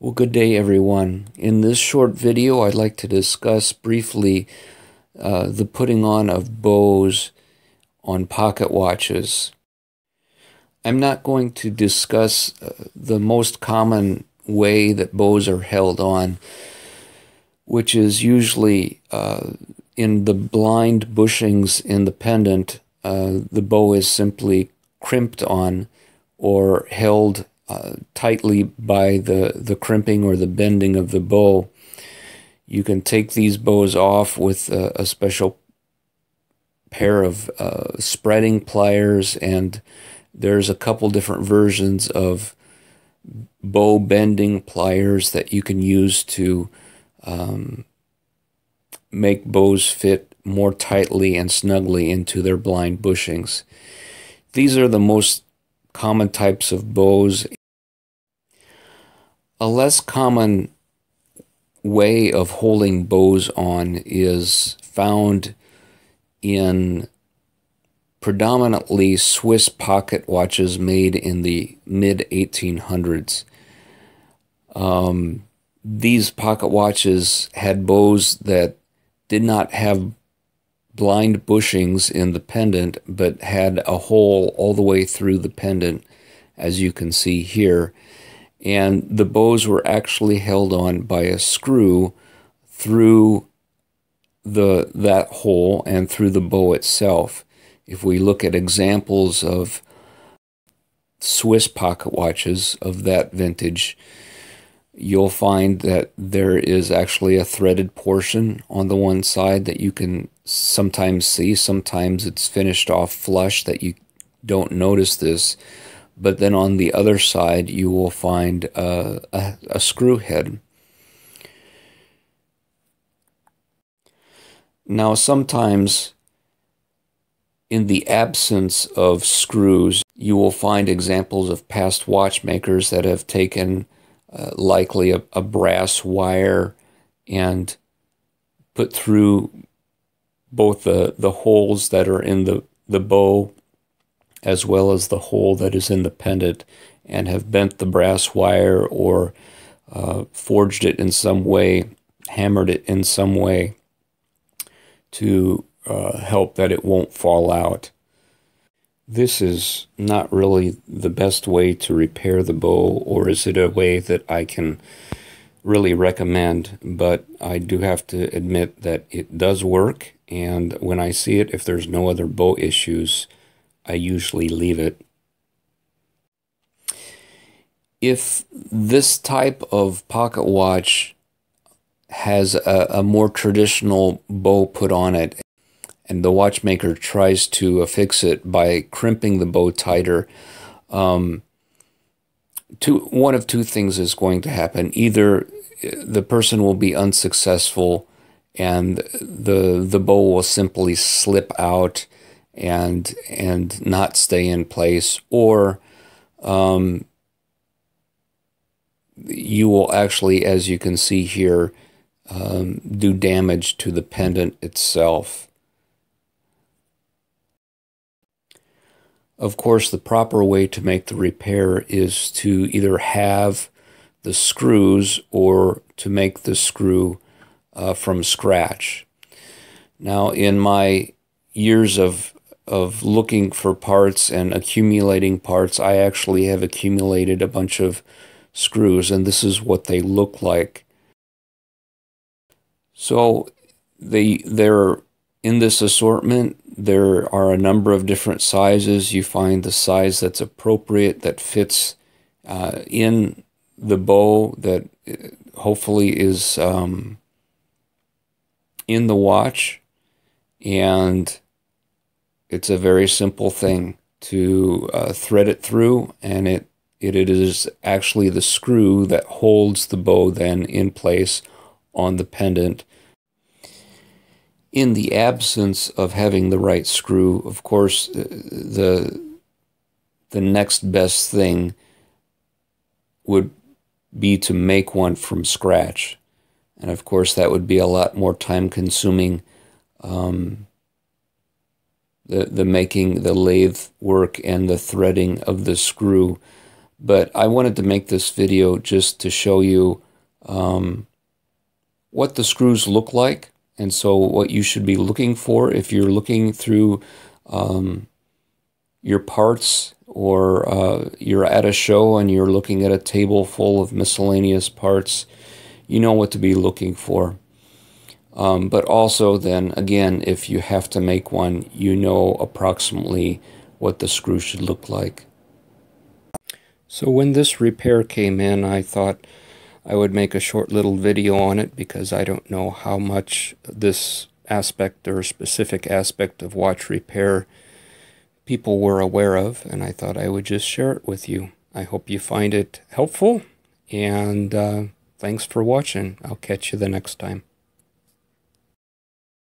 Well, good day, everyone. In this short video, I'd like to discuss briefly the putting on of bows on pocket watches. I'm not going to discuss the most common way that bows are held on, which is usually in the blind bushings in the pendant. The bow is simply crimped on or held tightly by the crimping or the bending of the bow. You can take these bows off with a special pair of spreading pliers, and there's a couple different versions of bow bending pliers that you can use to make bows fit more tightly and snugly into their blind bushings. These are the most common types of bows. A less common way of holding bows on is found in predominantly Swiss pocket watches made in the mid-1800s. These pocket watches had bows that did not have blind bushings in the pendant, but had a hole all the way through the pendant, as you can see here. And the bows were actually held on by a screw through that hole and through the bow itself. If we look at examples of Swiss pocket watches of that vintage, you'll find that there is actually a threaded portion on the one side that you can sometimes see. Sometimes it's finished off flush that you don't notice this. But then on the other side, you will find a screw head. Now, sometimes in the absence of screws, you will find examples of past watchmakers that have taken likely a brass wire and put through both the holes that are in the bow as well as the hole that is in the pendant, and have bent the brass wire or forged it in some way, hammered it in some way to help that it won't fall out. This is not really the best way to repair the bow, or is it a way that I can really recommend, but I do have to admit that it does work, and when I see it, if there's no other bow issues, I usually leave it. If this type of pocket watch has a more traditional bow put on it, and the watchmaker tries to affix it by crimping the bow tighter, one of two things is going to happen. Either the person will be unsuccessful and the bow will simply slip out and not stay in place, or you will actually, as you can see here, do damage to the pendant itself. Of course, the proper way to make the repair is to either have the screws or to make the screw from scratch. Now, in my years of looking for parts and accumulating parts, I actually have accumulated a bunch of screws, and this is what they look like. So they're in this assortment. There are a number of different sizes. You find the size that's appropriate, that fits in the bow, that hopefully is in the watch, and it's a very simple thing to thread it through, and it is actually the screw that holds the bow then in place on the pendant. In the absence of having the right screw, of course, the next best thing would be to make one from scratch. And of course, that would be a lot more time consuming. The making, the lathe work, and the threading of the screw But I wanted to make this video just to show you what the screws look like, and so what you should be looking for if you're looking through your parts, or you're at a show and you're looking at a table full of miscellaneous parts. You know what to be looking for. But also then, again, if you have to make one, you know approximately what the screw should look like. So when this repair came in, I thought I would make a short little video on it, because I don't know how much this aspect or specific aspect of watch repair people were aware of, and I thought I would just share it with you. I hope you find it helpful, and thanks for watching. I'll catch you the next time.